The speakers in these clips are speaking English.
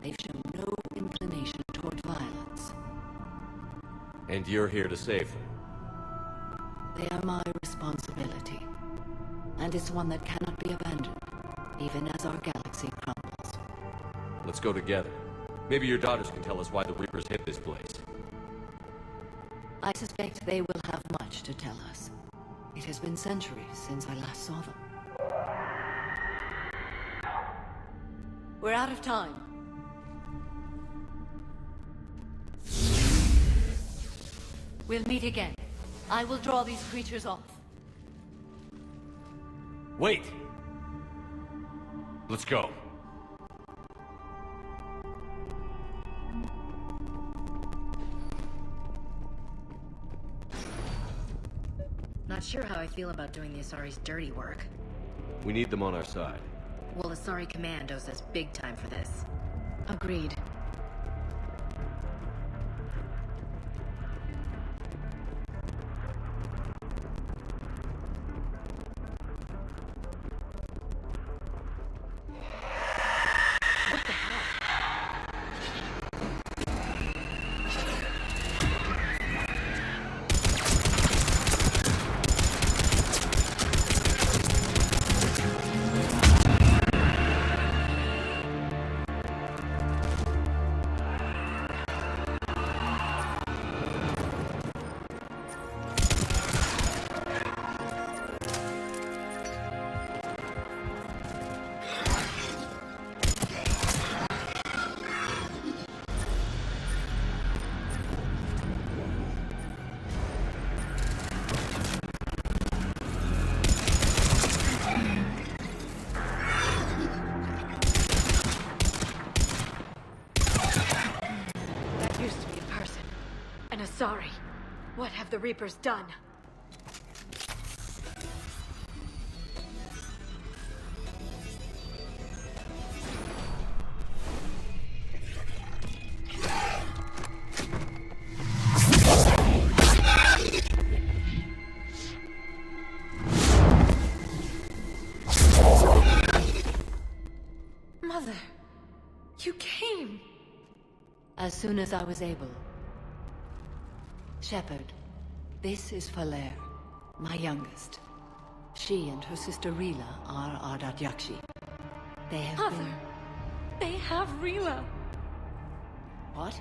They've shown no inclination toward violence. And you're here to save them? They are my responsibility. And it's one that cannot be abandoned, even as our galaxy crumbles. Let's go together. Maybe your daughters can tell us why the Reapers hit this place. I suspect they will have much to tell us. It has been centuries since I last saw them. We're out of time. We'll meet again. I will draw these creatures off. Wait! Let's go. Not sure how I feel about doing the Asari's dirty work. We need them on our side. Well, Asari Command owes us big time for this. Agreed. Sorry. What have the Reapers done? Mother, you came. As soon as I was able. Shepard, this is Falere, my youngest. She and her sister Rila are Ardat Yakshi. They have Mother, they have Rila. What?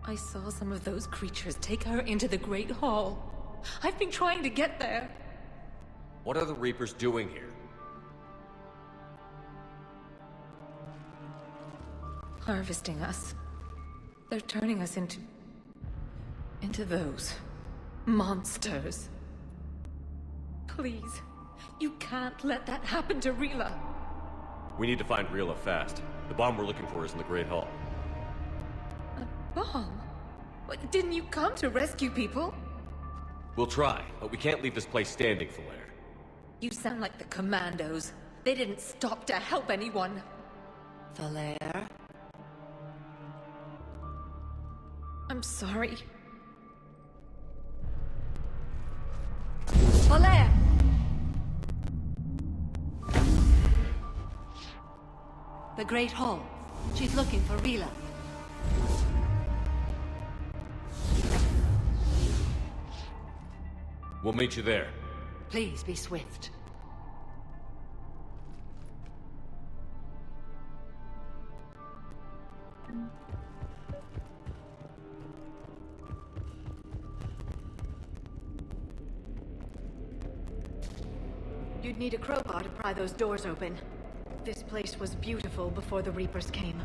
I saw some of those creatures take her into the Great Hall. I've been trying to get there. What are the Reapers doing here? Harvesting us. They're turning us into those monsters. Please, you can't let that happen to Rila. We need to find Rila fast. The bomb we're looking for is in the Great Hall. A bomb? What, didn't you come to rescue people? We'll try, but we can't leave this place standing, Falere. You sound like the Commandos. They didn't stop to help anyone. Falere? I'm sorry. Falere! The Great Hall. She's looking for Rila. We'll meet you there. Please be swift. You'd need a crowbar to pry those doors open. This place was beautiful before the Reapers came.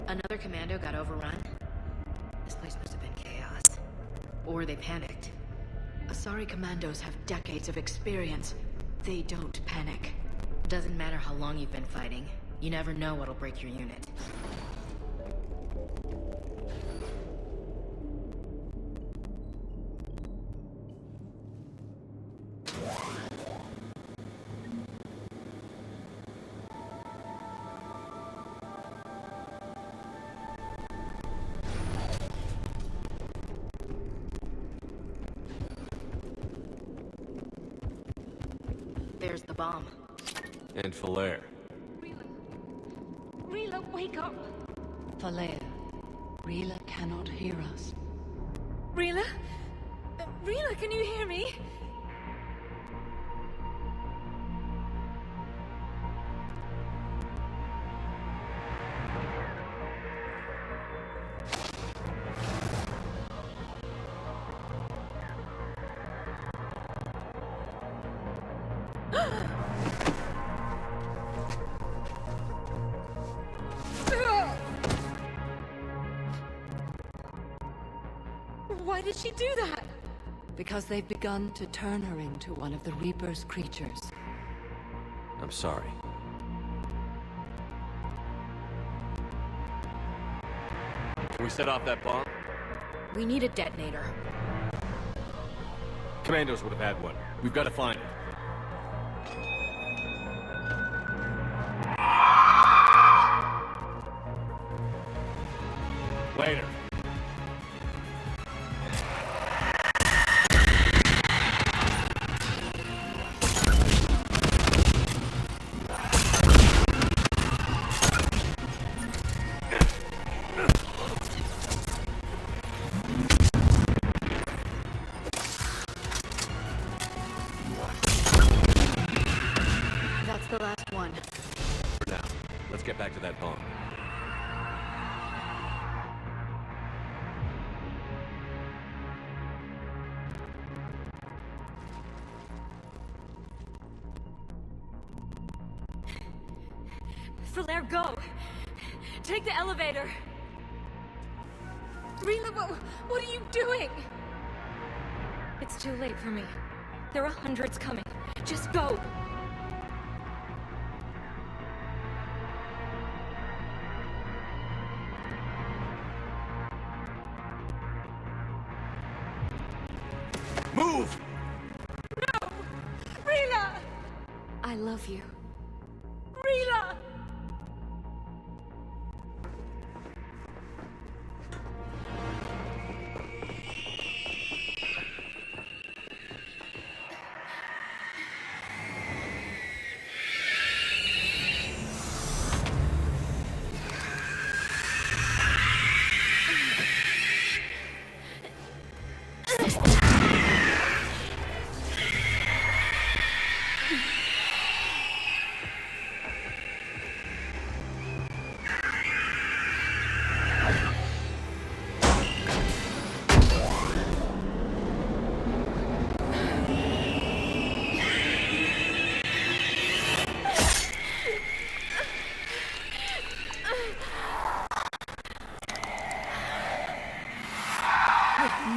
Another commando got overrun? This place must have been chaos. Or they panicked. Asari commandos have decades of experience. They don't panic. Doesn't matter how long you've been fighting. You never know what'll break your unit. There's the bomb. And Falere. Rila, wake up! Falea, Rila cannot hear us. Rila? Rila, can you hear me? Why did she do that? Because they've begun to turn her into one of the Reaper's creatures. I'm sorry. Can we set off that bomb? We need a detonator. Commandos would have had one. We've got to find it. Later. That's the last one. For now, let's get back to that bomb. Falere, go! Take the elevator! Rila, what are you doing? It's too late for me. There are hundreds coming. Just go! Move! No! Rila! I love you. Rila!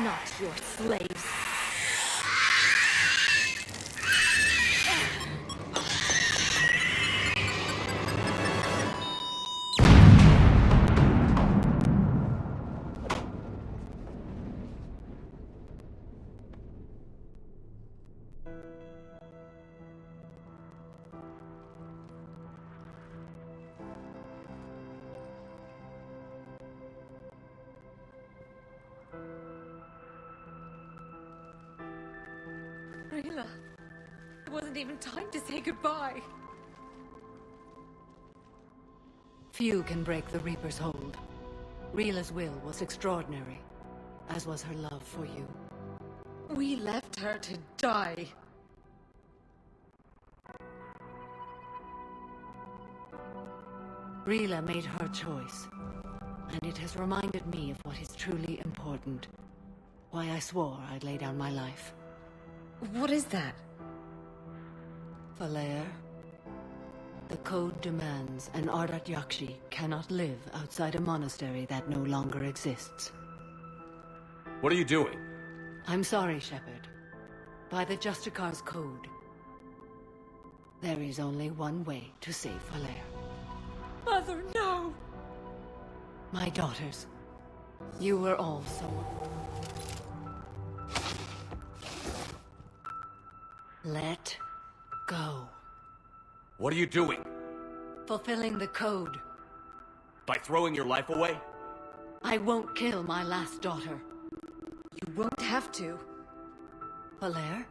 Not your slaves. Rila, it wasn't even time to say goodbye. Few can break the Reaper's hold. Rila's will was extraordinary, as was her love for you. We left her to die. Rila made her choice, and it has reminded me of what is truly important. Why I swore I'd lay down my life. What is that? Falere, The code demands an Ardat Yakshi cannot live outside a monastery that no longer exists. What are you doing? I'm sorry, Shepard. By the Justicar's code, there is only one way to save Falere. Mother, no! My daughters, you were all so... Let go. What are you doing? Fulfilling the code. By throwing your life away? I won't kill my last daughter. You won't have to. Falere?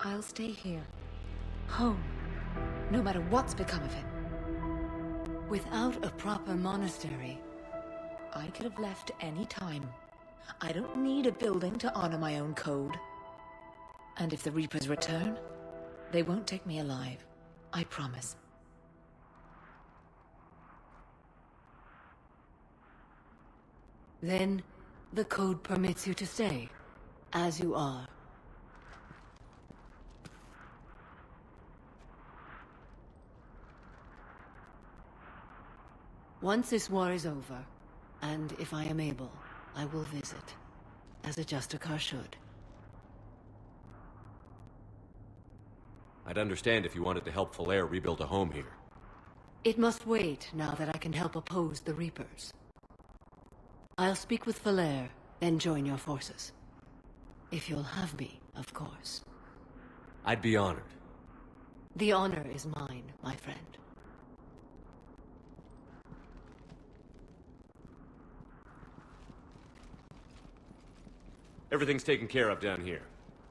I'll stay here. Home. No matter what's become of him. Without a proper monastery, I could have left any time. I don't need a building to honor my own code. And if the Reapers return, they won't take me alive. I promise. then the code permits you to stay, as you are. Once this war is over, and if I am able, I will visit, as a Justicar should. I'd understand if you wanted to help Falere rebuild a home here. It must wait now that I can help oppose the Reapers. I'll speak with Falere, then join your forces. If you'll have me, of course. I'd be honored. The honor is mine, my friend. Everything's taken care of down here.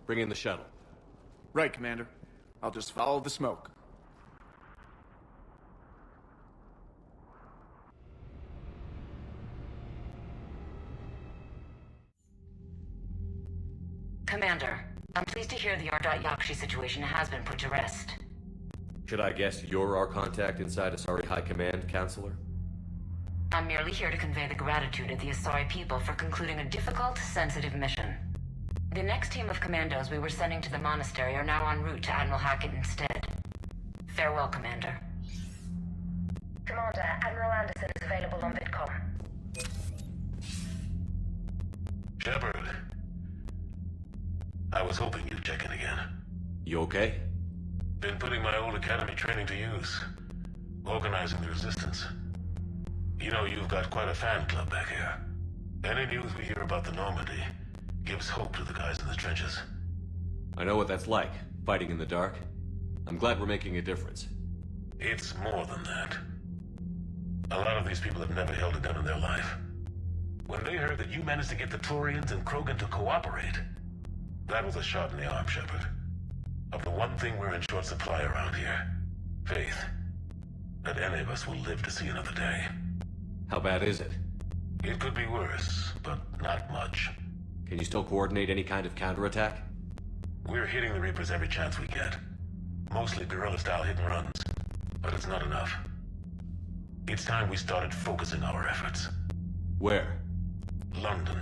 Bring in the shuttle. Right, Commander. I'll just follow the smoke. Commander, I'm pleased to hear the Ardat Yakshi situation has been put to rest. Should I guess you're our contact inside Asari High Command, Counselor? I'm merely here to convey the gratitude of the Asari people for concluding a difficult, sensitive mission. The next team of commandos we were sending to the monastery are now en route to Admiral Hackett instead. Farewell, Commander. Commander, Admiral Anderson is available on VidCom. Shepard. I was hoping you'd check in again. You okay? Been putting my old academy training to use. Organizing the resistance. You know, you've got quite a fan club back here. Any news we hear about the Normandy gives hope to the guys in the trenches. I know what that's like, fighting in the dark. I'm glad we're making a difference. It's more than that. A lot of these people have never held a gun in their life. When they heard that you managed to get the Turians and Krogan to cooperate, that was a shot in the arm, Shepard. Of the one thing we're in short supply around here. Faith. That any of us will live to see another day. How bad is it? It could be worse, but not much. Can you still coordinate any kind of counterattack? We're hitting the Reapers every chance we get. Mostly guerrilla-style hit-and-runs, but it's not enough. It's time we started focusing our efforts. Where? London.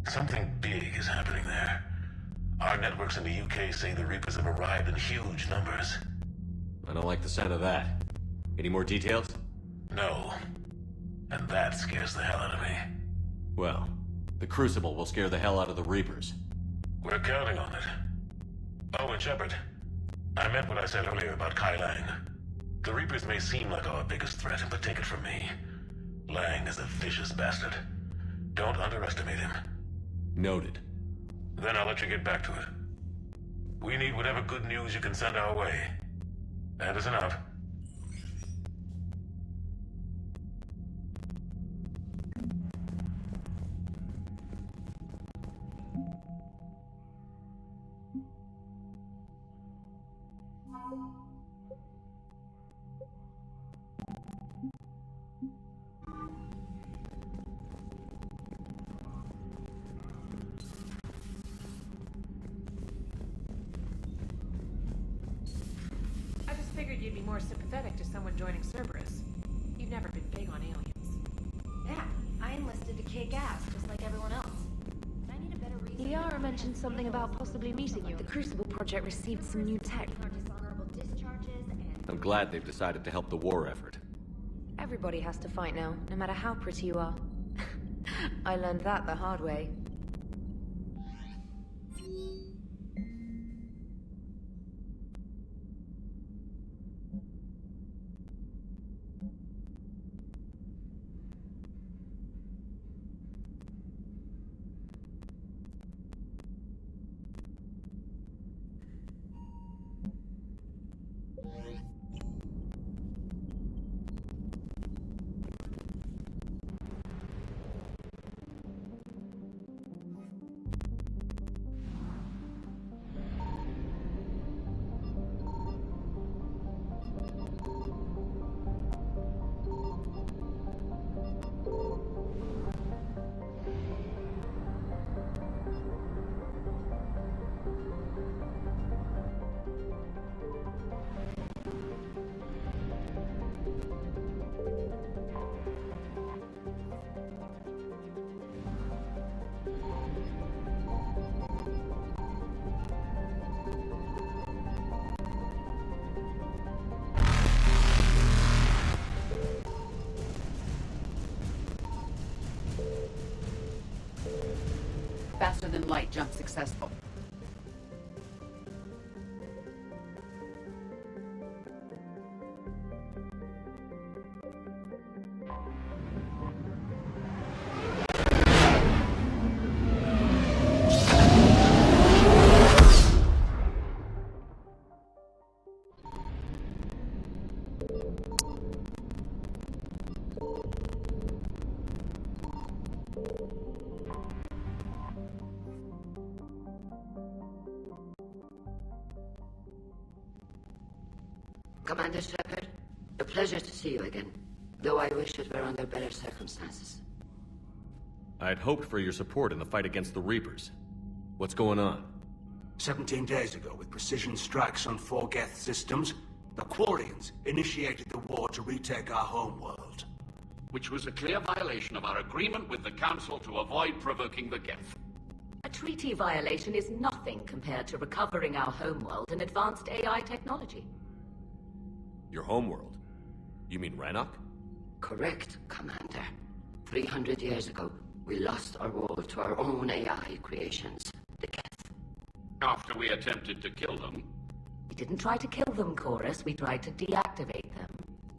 Something big is happening there. Our networks in the UK say the Reapers have arrived in huge numbers. I don't like the sound of that. Any more details? No. And that scares the hell out of me. Well, the Crucible will scare the hell out of the Reapers. We're counting on it. Oh, and Shepard, I meant what I said earlier about Kai Lang. The Reapers may seem like our biggest threat, but take it from me. Lang is a vicious bastard. Don't underestimate him. Noted. Then I'll let you get back to it. We need whatever good news you can send our way. Anderson out. I just figured you'd be more sympathetic to someone joining Cerberus. You've never been big on aliens. Yeah, I enlisted to kick ass, just like everyone else. I need a better reason. Liara mentioned something about possibly meeting you. The Crucible Project received some new tech. I'm glad they've decided to help the war effort. Everybody has to fight now, no matter how pretty you are. I learned that the hard way. Faster than light jump successful. Commander Shepard, a pleasure to see you again, though I wish it were under better circumstances. I'd hoped for your support in the fight against the Reapers. What's going on? 17 days ago, with precision strikes on 4 Geth systems, the Quarians initiated the war to retake our homeworld. Which was a clear violation of our agreement with the Council to avoid provoking the Geth. A treaty violation is nothing compared to recovering our homeworld and advanced AI technology. Your homeworld? You mean Rannoch? Correct, Commander. 300 years ago, we lost our world to our own AI creations, the Geth. After we attempted to kill them. We didn't try to kill them, Chorus. We tried to deactivate them.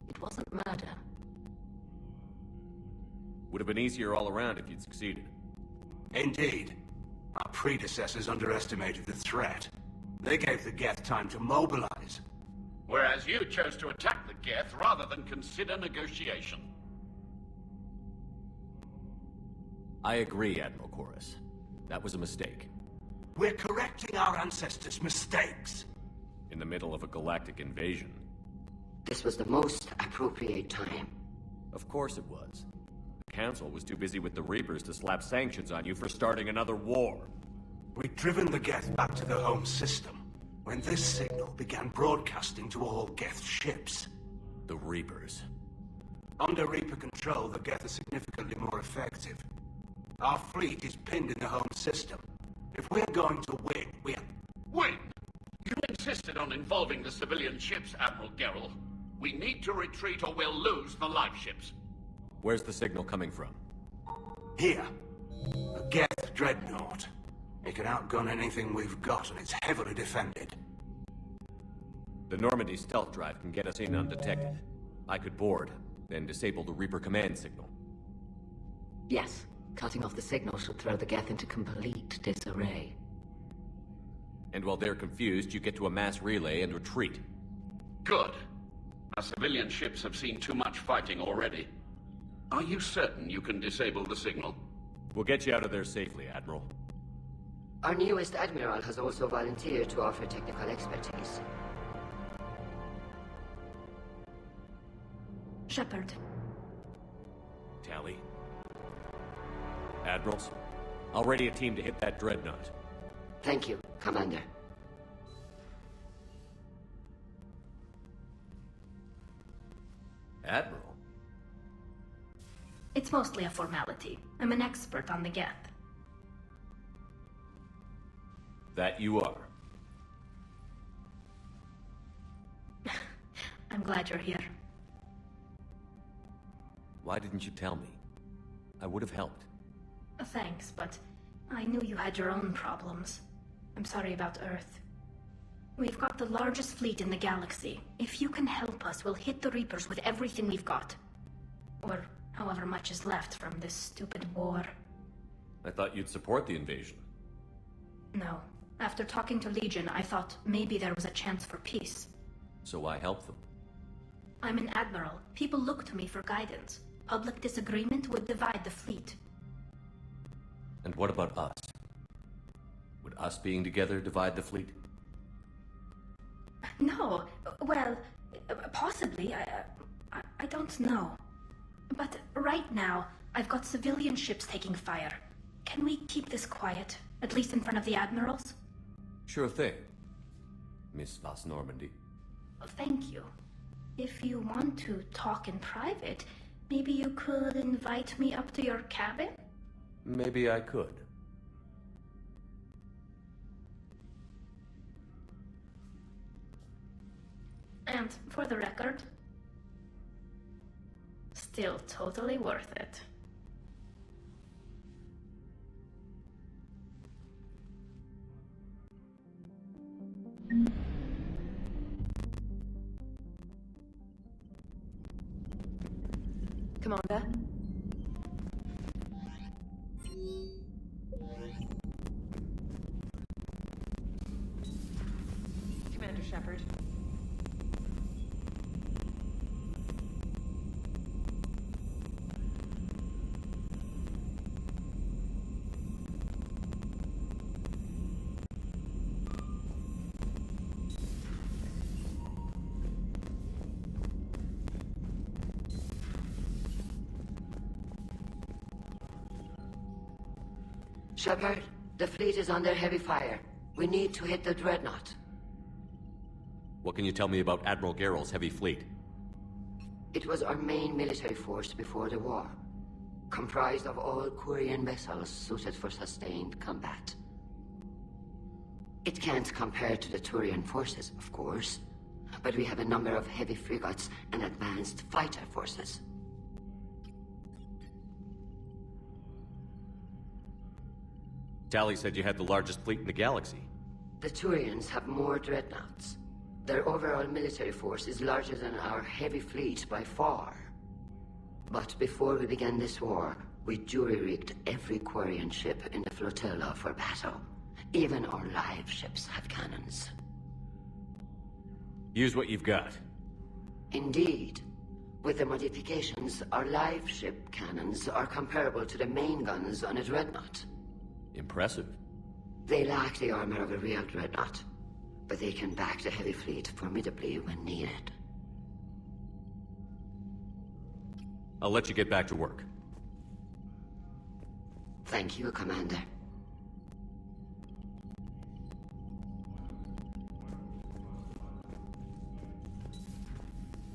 It wasn't murder. Would have been easier all around if you'd succeeded. Indeed. Our predecessors underestimated the threat. They gave the Geth time to mobilize. Whereas you chose to attack the Geth rather than consider negotiation. I agree, Admiral Chorus. That was a mistake. We're correcting our ancestors' mistakes. In the middle of a galactic invasion. This was the most appropriate time. Of course it was. The Council was too busy with the Reapers to slap sanctions on you for starting another war. We'd driven the Geth back to the home system when this signal began broadcasting to all Geth ships. The Reapers. Under Reaper control, the Geth are significantly more effective. Our fleet is pinned in the home system. If we're going to win, Win? You insisted on involving the civilian ships, Admiral Gerrel. We need to retreat or we'll lose the live ships. Where's the signal coming from? Here. A Geth dreadnought. It can outgun anything we've got, and it's heavily defended. The Normandy stealth drive can get us in undetected. I could board, then disable the Reaper command signal. Yes. Cutting off the signal should throw the Geth into complete disarray. And while they're confused, you get to a mass relay and retreat. Good. Our civilian ships have seen too much fighting already. Are you certain you can disable the signal? We'll get you out of there safely, Admiral. Our newest Admiral has also volunteered to offer technical expertise. Shepard. Tally. Admirals, I'll ready a team to hit that dreadnought. Thank you, Commander. Admiral? It's mostly a formality. I'm an expert on the Geth. That you are. glad you're here. Why didn't you tell me? I would have helped. Thanks, but I knew you had your own problems. I'm sorry about Earth. We've got the largest fleet in the galaxy. If you can help us, we'll hit the Reapers with everything we've got. Or however much is left from this stupid war. I thought you'd support the invasion. No. After talking to Legion, I thought maybe there was a chance for peace. So why help them? I'm an admiral. People look to me for guidance. Public disagreement would divide the fleet. And what about us? Would us being together divide the fleet? No. Well, possibly. I don't know. But right now, I've got civilian ships taking fire. Can we keep this quiet? At least in front of the admirals? Sure thing, Miss Vas Normandy. Thank you. If you want to talk in private, maybe you could invite me up to your cabin? Maybe I could. And for the record, still totally worth it. Commander? Commander Shepard. Shepard, the fleet is under heavy fire. We need to hit the Dreadnought. What can you tell me about Admiral Geral's heavy fleet? It was our main military force before the war, comprised of all Quarian vessels suited for sustained combat. It can't compare to the Turian forces, of course, but we have a number of heavy frigates and advanced fighter forces. Tali said you had the largest fleet in the galaxy. The Turians have more dreadnoughts. Their overall military force is larger than our heavy fleet by far. But before we began this war, we jury-rigged every Quarian ship in the flotilla for battle. Even our live ships have cannons. Use what you've got. Indeed. With the modifications, our live ship cannons are comparable to the main guns on a dreadnought. Impressive. They lack the armor of a real dreadnought, but they can back the heavy fleet formidably when needed. I'll let you get back to work. Thank you, Commander.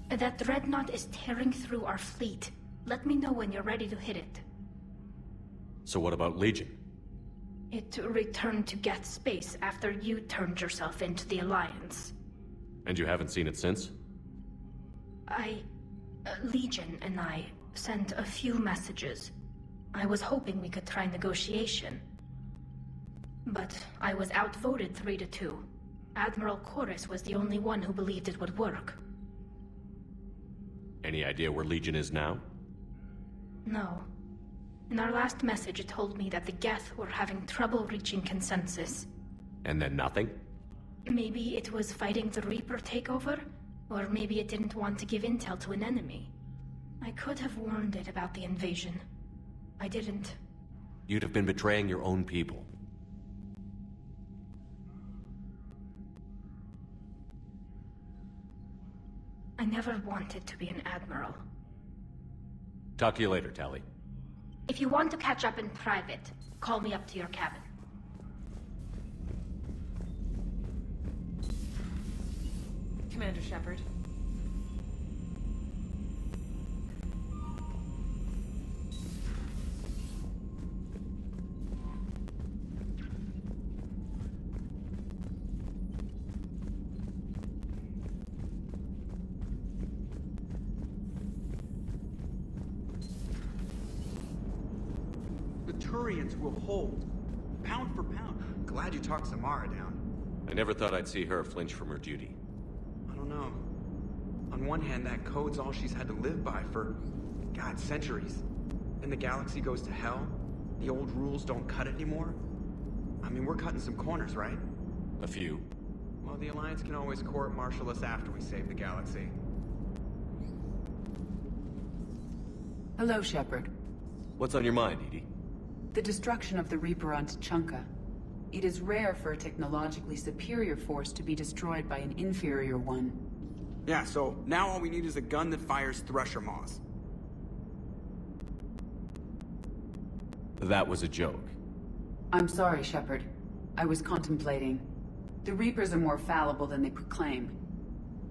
That dreadnought is tearing through our fleet. Let me know when you're ready to hit it. So what about Legion? It returned to Geth space after you turned yourself into the Alliance. And you haven't seen it since? Legion and I sent a few messages. I was hoping we could try negotiation. But I was outvoted 3-2. Admiral Chorus was the only one who believed it would work. Any idea where Legion is now? No. In our last message, it told me that the Geth were having trouble reaching consensus. And then nothing? Maybe it was fighting the Reaper takeover? Or maybe it didn't want to give intel to an enemy. I could have warned it about the invasion. I didn't. You'd have been betraying your own people. I never wanted to be an admiral. Talk to you later, Tali. If you want to catch up in private, call me up to your cabin. Commander Shepard. Turians will hold. Pound for pound. Glad you talked Samara down. I never thought I'd see her flinch from her duty. I don't know. On one hand, that code's all she's had to live by for, God, centuries. Then the galaxy goes to hell. The old rules don't cut anymore. I mean, we're cutting some corners, right? A few. Well, the Alliance can always court-martial us after we save the galaxy. Hello, Shepard. What's on your mind, EDI? The destruction of the Reaper on Tuchanka. It is rare for a technologically superior force to be destroyed by an inferior one. Yeah, so now all we need is a gun that fires Thresher Maws. That was a joke. I'm sorry, Shepard. I was contemplating. The Reapers are more fallible than they proclaim.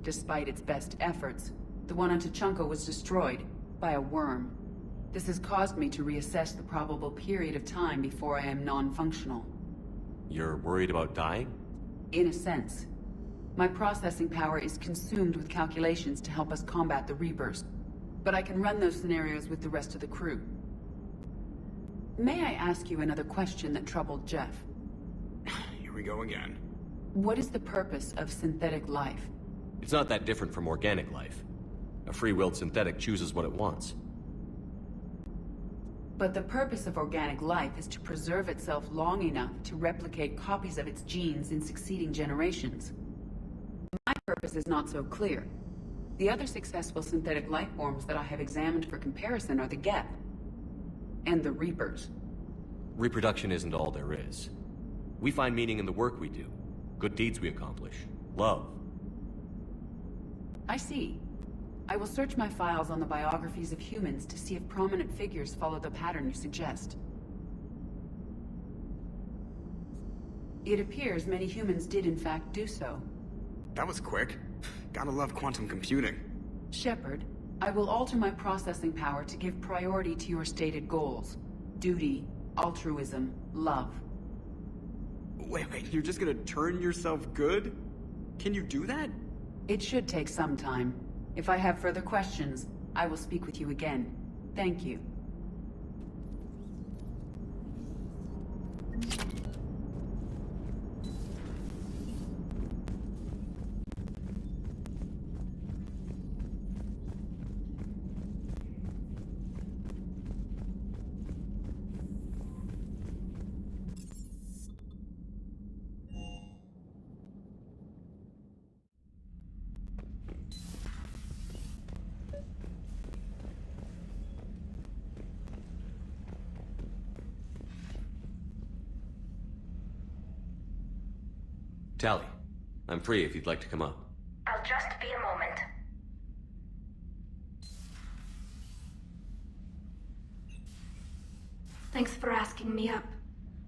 Despite its best efforts, the one on Tuchanka was destroyed by a worm. This has caused me to reassess the probable period of time before I am non-functional. You're worried about dying? In a sense. My processing power is consumed with calculations to help us combat the Reapers, but I can run those scenarios with the rest of the crew. May I ask you another question that troubled Jeff? Here we go again. What is the purpose of synthetic life? It's not that different from organic life. A free-willed synthetic chooses what it wants. But the purpose of organic life is to preserve itself long enough to replicate copies of its genes in succeeding generations. My purpose is not so clear. The other successful synthetic life forms that I have examined for comparison are the Geth and the Reapers. Reproduction isn't all there is. We find meaning in the work we do, good deeds we accomplish, love. I see. I will search my files on the biographies of humans to see if prominent figures follow the pattern you suggest. It appears many humans did in fact do so. That was quick. Gotta love quantum computing. Shepard, I will alter my processing power to give priority to your stated goals. Duty, altruism, love. Wait, you're just gonna turn yourself good? Can you do that? It should take some time. If I have further questions, I will speak with you again. Thank you. Tali, I'm free if you'd like to come up. I'll just be a moment. Thanks for asking me up.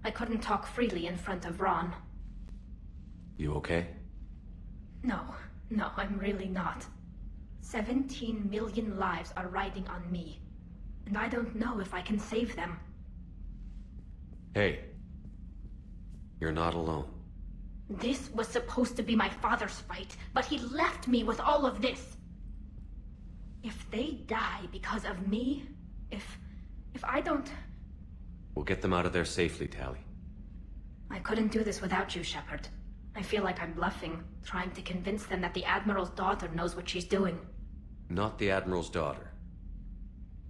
I couldn't talk freely in front of Ron. You okay? No, I'm really not. 17 million lives are riding on me, and I don't know if I can save them. Hey, you're not alone. This was supposed to be my father's fight, but he left me with all of this. If they die because of me, if I don't... We'll get them out of there safely, Tali. I couldn't do this without you, Shepard. I feel like I'm bluffing, trying to convince them that the Admiral's daughter knows what she's doing. Not the Admiral's daughter.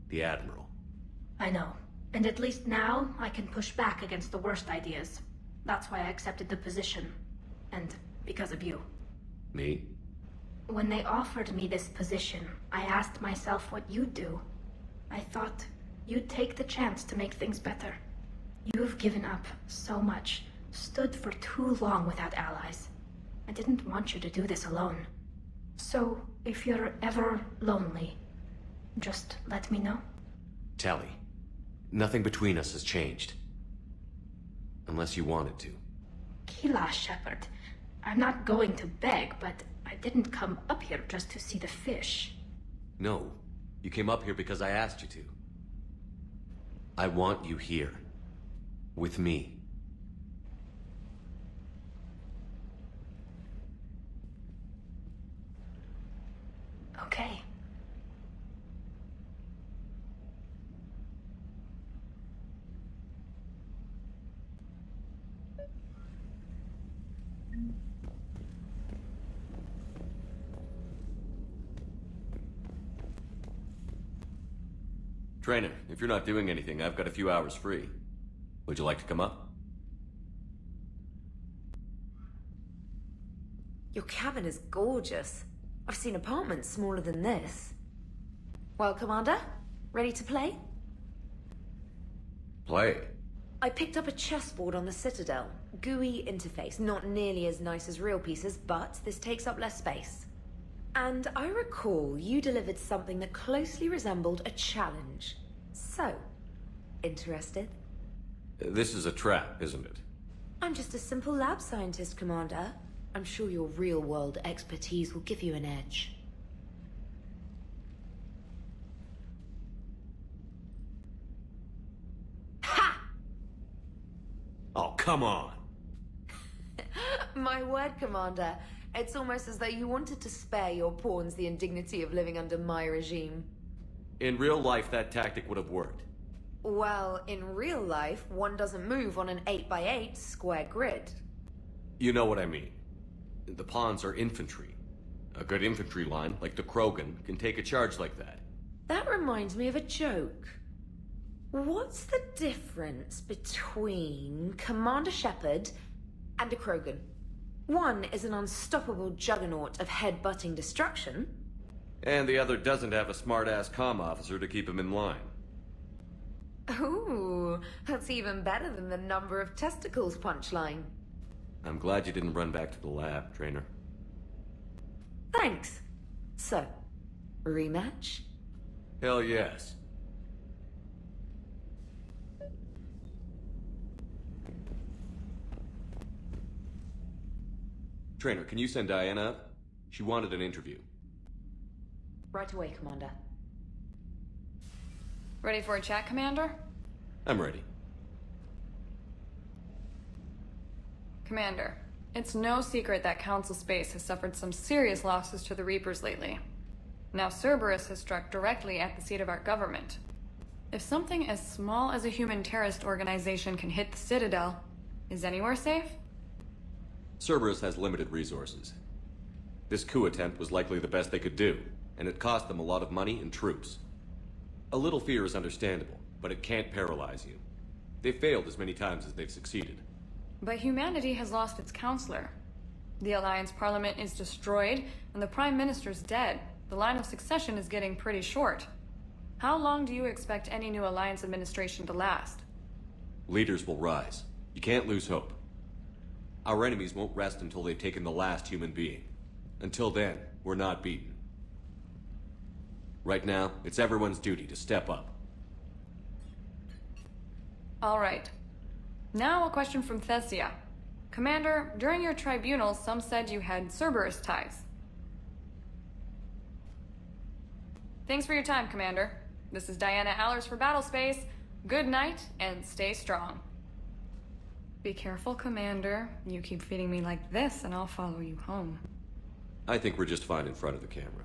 The Admiral. I know. And at least now, I can push back against the worst ideas. That's why I accepted the position. And because of you. Me? When they offered me this position, I asked myself what you'd do. I thought you'd take the chance to make things better. You've given up so much, stood for too long without allies. I didn't want you to do this alone. So, if you're ever lonely, just let me know. Tali, nothing between us has changed. Unless you wanted to. Keelah, Shepard. I'm not going to beg, but I didn't come up here just to see the fish. No, you came up here because I asked you to. I want you here. With me. Okay. Trainer, if you're not doing anything, I've got a few hours free. Would you like to come up? Your cabin is gorgeous. I've seen apartments smaller than this. Well, Commander, ready to play? Play? I picked up a chessboard on the Citadel. GUI interface, not nearly as nice as real pieces, but this takes up less space. And I recall you delivered something that closely resembled a challenge. So, interested? This is a trap, isn't it? I'm just a simple lab scientist, Commander. I'm sure your real-world expertise will give you an edge. Ha! Oh, come on! My word, Commander. It's almost as though you wanted to spare your pawns the indignity of living under my regime. In real life, that tactic would have worked. Well, in real life, one doesn't move on an 8x8 square grid. You know what I mean. The pawns are infantry. A good infantry line, like the Krogan, can take a charge like that. That reminds me of a joke. What's the difference between Commander Shepard and a Krogan? One is an unstoppable juggernaut of head-butting destruction. And the other doesn't have a smart-ass comm officer to keep him in line. Ooh, that's even better than the number of testicles punchline. I'm glad you didn't run back to the lab, Trainer. Thanks. So, rematch? Hell yes. Trainer, can you send Diana up? She wanted an interview. Right away, Commander. Ready for a chat, Commander? I'm ready. Commander, it's no secret that Council Space has suffered some serious losses to the Reapers lately. Now Cerberus has struck directly at the seat of our government. If something as small as a human terrorist organization can hit the Citadel, is anywhere safe? Cerberus has limited resources. This coup attempt was likely the best they could do, and it cost them a lot of money and troops. A little fear is understandable, but it can't paralyze you. They've failed as many times as they've succeeded. But humanity has lost its counselor. The Alliance Parliament is destroyed, and the Prime Minister's dead. The line of succession is getting pretty short. How long do you expect any new Alliance administration to last? Leaders will rise. You can't lose hope. Our enemies won't rest until they've taken the last human being. Until then, we're not beaten. Right now, it's everyone's duty to step up. All right. Now a question from Thessia. Commander, during your tribunal, some said you had Cerberus ties. Thanks for your time, Commander. This is Diana Allers for Battlespace. Good night, and stay strong. Be careful, Commander. You keep feeding me like this, and I'll follow you home. I think we're just fine in front of the camera.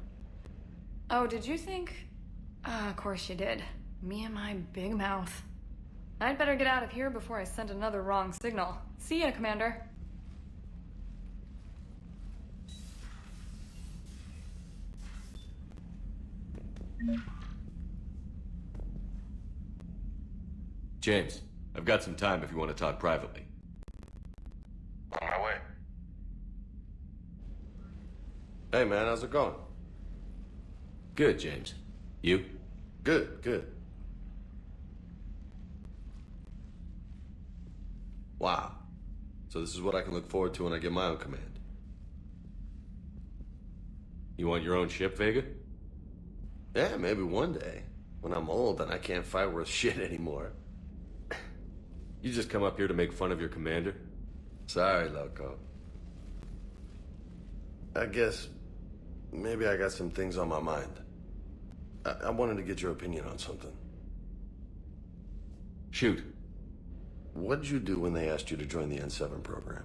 Oh, did you think... of course you did. Me and my big mouth. I'd better get out of here before I send another wrong signal. See ya, Commander. James, I've got some time if you want to talk privately. On my way. Hey man, how's it going? Good, James. You? Good, good. Wow. So this is what I can look forward to when I get my own command. You want your own ship, Vega? Yeah, maybe one day. When I'm old and I can't fight worth shit anymore. You just come up here to make fun of your commander? Sorry, Loco. I guess maybe I got some things on my mind. I wanted to get your opinion on something. Shoot. What did you do when they asked you to join the N7 program?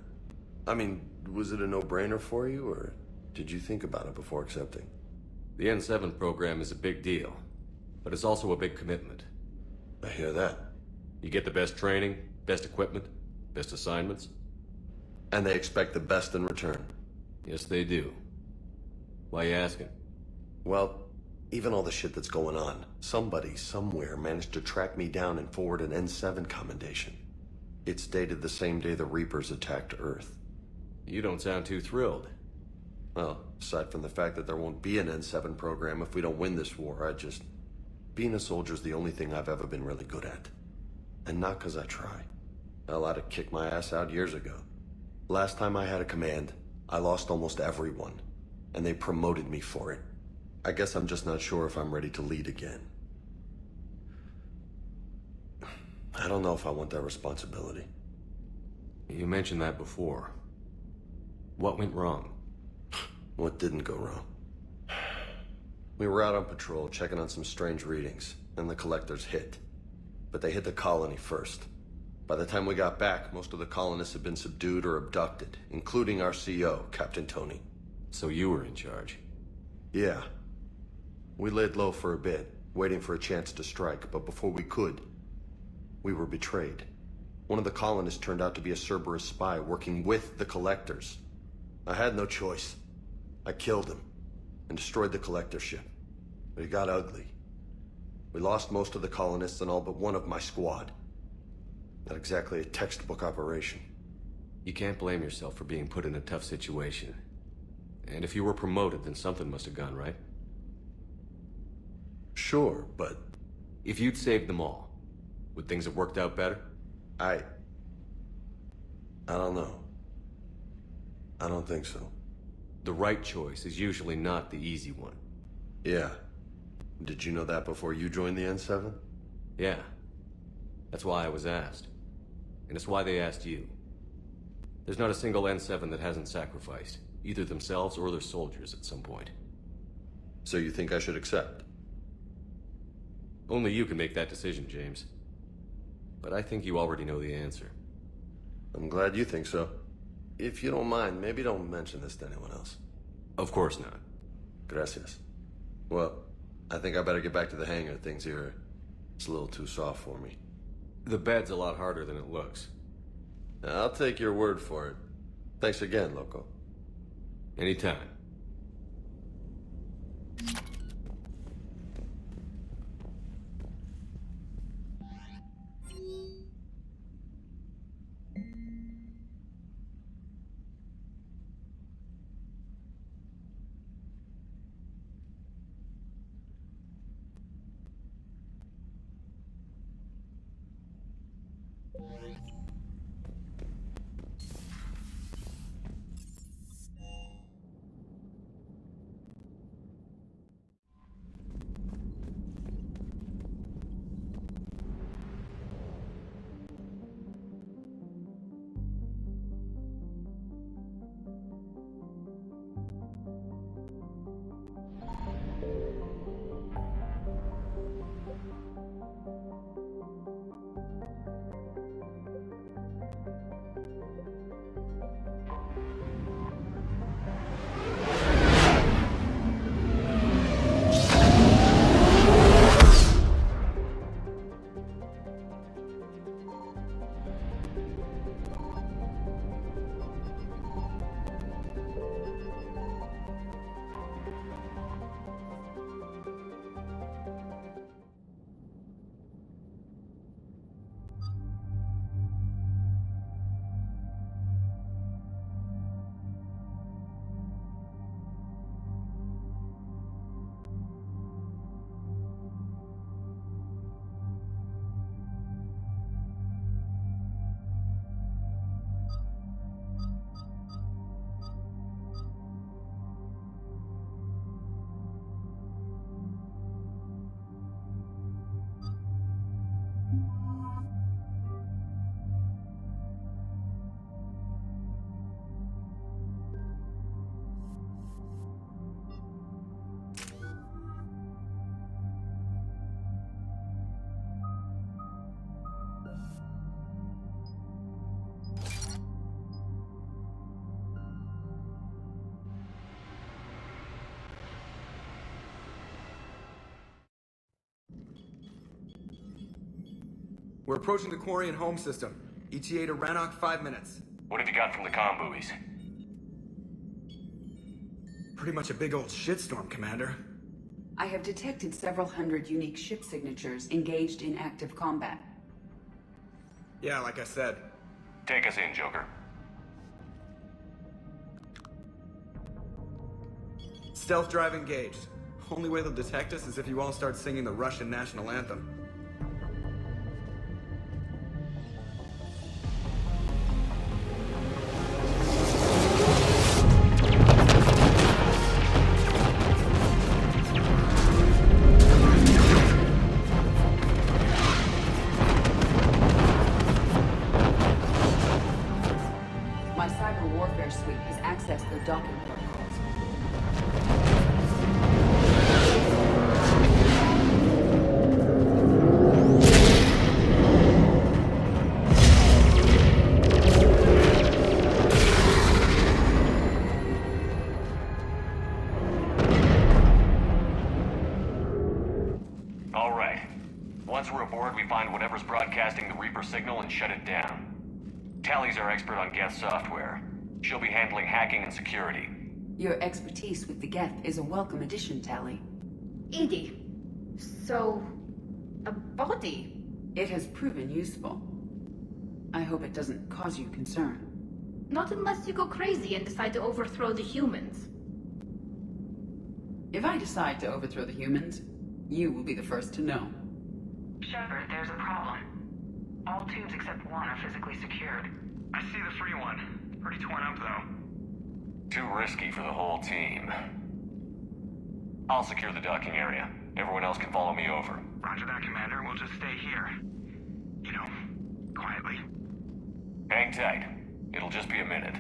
I mean, was it a no-brainer for you, or did you think about it before accepting? The N7 program is a big deal, but it's also a big commitment. I hear that. You get the best training, best equipment, best assignments. And they expect the best in return. Yes, they do. Why you asking? Well, Even all the shit that's going on, somebody, somewhere, managed to track me down and forward an N7 commendation. It's dated the same day the Reapers attacked Earth. You don't sound too thrilled. Well, aside from the fact that there won't be an N7 program if we don't win this war, being a soldier's the only thing I've ever been really good at. And not 'cause I try. Hell, I'd have kicked my ass out years ago. Last time I had a command, I lost almost everyone, and they promoted me for it. I guess I'm just not sure if I'm ready to lead again. I don't know if I want that responsibility. You mentioned that before. What went wrong? What didn't go wrong? We were out on patrol, checking on some strange readings, and the Collectors hit. But they hit the colony first. By the time we got back, most of the colonists had been subdued or abducted, including our CO, Captain Tony. So you were in charge? Yeah. We laid low for a bit, waiting for a chance to strike, but before we could, we were betrayed. One of the colonists turned out to be a Cerberus spy working with the Collectors. I had no choice. I killed him and destroyed the Collector ship. But it got ugly. We lost most of the colonists and all but one of my squad. Not exactly a textbook operation. You can't blame yourself for being put in a tough situation. And if you were promoted, then something must have gone right. Sure, but... If you'd saved them all, would things have worked out better? I don't know. I don't think so. The right choice is usually not the easy one. Yeah. Did you know that before you joined the N7? Yeah. That's why I was asked. And it's why they asked you. There's not a single N7 that hasn't sacrificed, either themselves or their soldiers at some point. So you think I should accept? Only you can make that decision, James. But I think you already know the answer. I'm glad you think so. If you don't mind, maybe don't mention this to anyone else. Of course not. Gracias. Well, I think I better get back to the hangar. Things here, it's a little too soft for me. The bed's a lot harder than it looks. I'll take your word for it. Thanks again, Loco. Anytime. We're approaching the Quarian home system. ETA to Rannoch, 5 minutes. What have you got from the comm buoys? Pretty much a big old shitstorm, Commander. I have detected several hundred unique ship signatures engaged in active combat. Yeah, like I said. Take us in, Joker. Stealth drive engaged. Only way they'll detect us is if you all start singing the Russian national anthem. My cyber warfare suite has accessed their docking protocols. All right. Once we're aboard, we find whatever's broadcasting the Reaper signal and shut it down. Tally's our expert on Geth software. She'll be handling hacking and security. Your expertise with the Geth is a welcome addition, Tally. EDI. So... a body? It has proven useful. I hope it doesn't cause you concern. Not unless you go crazy and decide to overthrow the humans. If I decide to overthrow the humans, you will be the first to know. Shepard, there's a problem. All tubes except one are physically secured. I see the free one. Pretty torn up, though. Too risky for the whole team. I'll secure the docking area. Everyone else can follow me over. Roger that, Commander. We'll just stay here. You know, quietly. Hang tight. It'll just be a minute.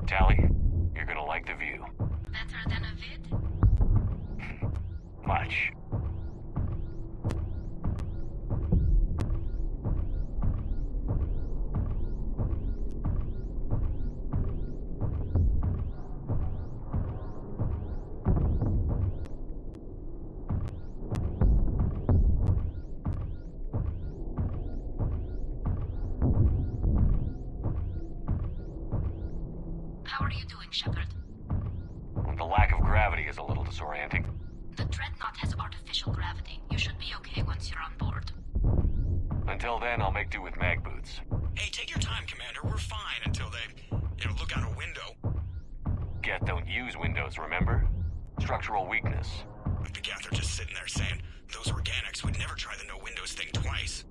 Tally, you're gonna like the view. Better than a vid? Much. How are you doing, Shepard? The lack of gravity is a little disorienting. The Dreadnought has artificial gravity. You should be okay once you're on board. Until then, I'll make do with mag boots. Hey, take your time, Commander. We're fine until they, look out a window. Geth don't use windows, remember? Structural weakness. But the Geth are just sitting there saying those organics would never try the no windows thing twice.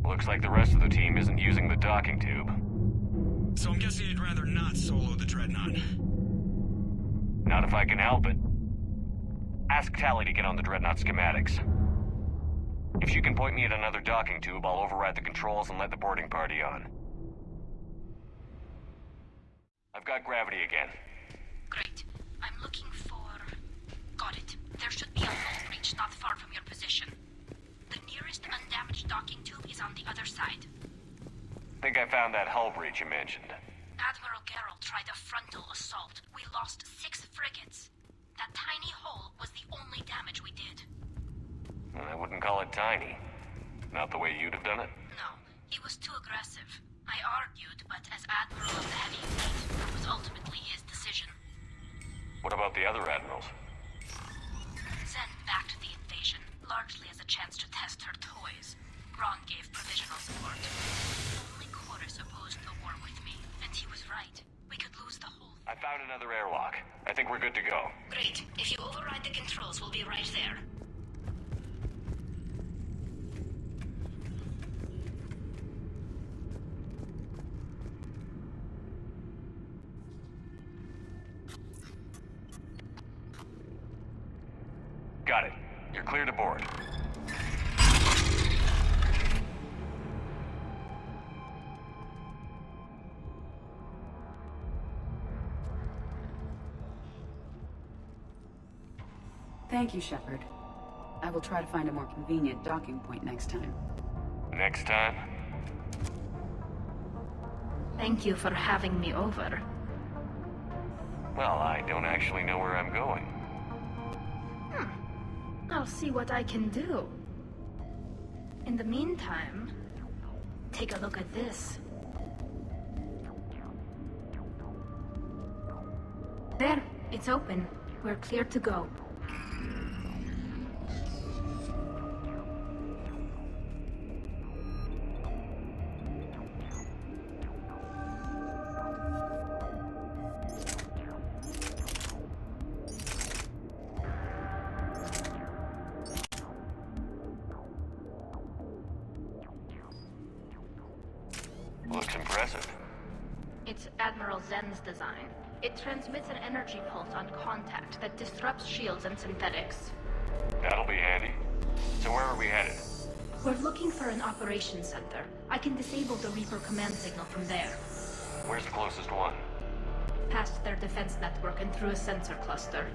Looks like the rest of the team isn't using the docking tube. So I'm guessing you'd rather not solo the Dreadnought. Not if I can help it. Ask Tally to get on the Dreadnought schematics. If she can point me at another docking tube, I'll override the controls and let the boarding party on. I've got gravity again. Great. I'm looking for... Got it. There should be a hull breach not far from your position. The nearest undamaged docking tube is on the other side. Think I found that hull breach you mentioned. Admiral Geralt tried a frontal assault. We lost 6 frigates. That tiny hole was the only damage we did. I wouldn't call it tiny. Not the way you'd have done it. No, he was too aggressive. I argued, but as Admiral of the Heavy Fleet, it was ultimately his decision. What about the other admirals? Zen backed the invasion, largely as a chance to test her toys. Ron gave provisional support. Only Chorus opposed the war with me, and he was right. We could lose the whole... I found another airlock. I think we're good to go. Great. If you override the controls, we'll be right there. Got it. You're You're clear to board. Thank you, Shepard. I will try to find a more convenient docking point next time. Next time? Thank you for having me over. Well, I don't actually know where I'm going. I'll see what I can do. In the meantime, take a look at this. There, it's open. We're clear to go. Looks impressive. It's Admiral Zen's design. It transmits an energy pulse on contact that disrupts shields and synthetics. That'll be handy. So where are we headed? We're looking for an operations center. I can disable the Reaper command signal from there. Where's the closest one? Past their defense network and through a sensor cluster.